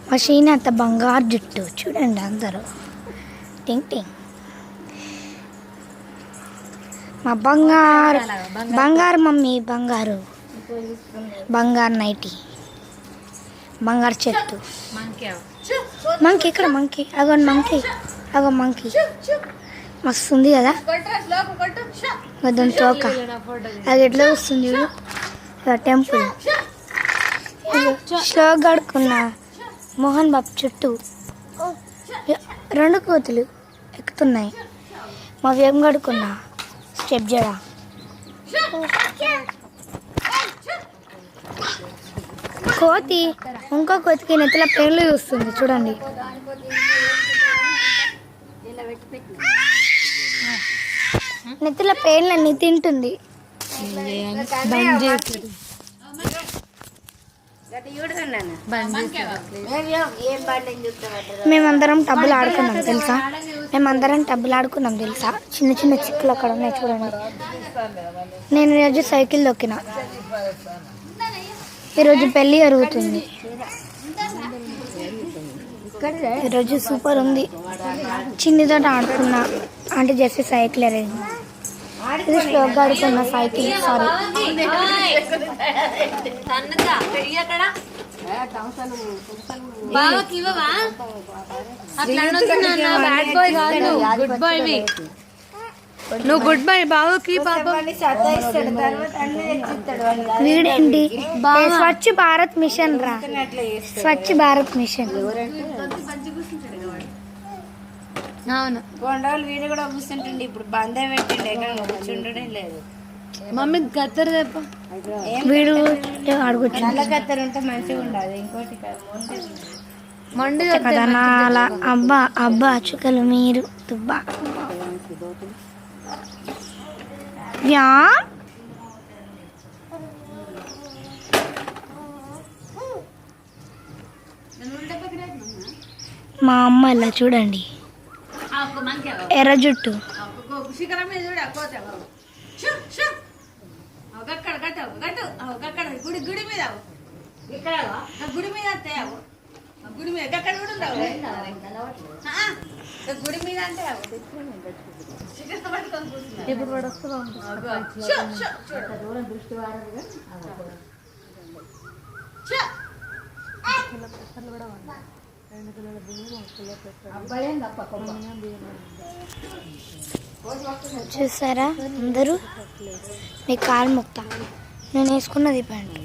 మా శ్రీనాథ బంగారు జుట్టు చూడండి అందరూ. టింగ్ టింగ్. మా బంగారు బంగారు మమ్మీ బంగారు బంగారు నైటీ బంగారు చెట్టు. మంకీ ఇక్కడ మంకీ అగోండి మంకీ అగో మంకీ మస్తు ఉంది కదా. దాని తోక అది ఎట్లా వస్తుంది చూడు. టెంపుల్ స్లో గడుకున్న మోహన్ బాబు చుట్టూ 2 కోతులు ఎక్కుతున్నాయి. మా వేం గడుకున్న స్టెప్ జడ. కోతి ఇంకో కోతికి నెత్తిల పేర్లు చూస్తుంది చూడండి. నెత్తిల పేర్లన్నీ తింటుంది. మేమందరం టబ్బులు ఆడుకున్నాం తెలుసా. చిన్న చిన్న చిక్కులు అక్కడ ఉన్నాయి చూడండి. నేను ఈరోజు సైకిల్ దొక్కిన. ఈరోజు పెళ్ళి జరుగుతుంది. ఈరోజు సూపర్ ఉంది. చిన్నతో ఆడుకున్నా అంటే జస్ట్ సైకిల్ అరేంజ్. ఇది స్లోగా ఆడుకున్న సైకిల్. సారీ నువ్వు గుడ్ బై బాబుకి. వీడేంటి స్వచ్ఛ భారత్ మిషన్ రా. స్వచ్ఛ భారత్ మిషన్. అవును కొండలు వీడు కూడా కూర్చుంటుండే. ఇప్పుడు బందే పెట్టిండే ఎక్కడ కూర్చుండే లేదు. మమ్మీ కత్తెర తెప్ప. వీడు అడుగుతుంది. నల్ల కత్తెర ఉంటే మంచిగా ఉండదు. ఇంకోటి మండి కదా నాల అబ్బా అబ్బా చుక్కలు మీరు తుబ్బా యా. మా అమ్మ ఇలా చూడండి ఎర్ర జుట్టు. గుడి మీద అంటే ఇప్పుడు వాడు వస్తుందా చూసారా అందరూ. మీ కాలు ముక్త నేను వేసుకున్నది ప్యాంట్.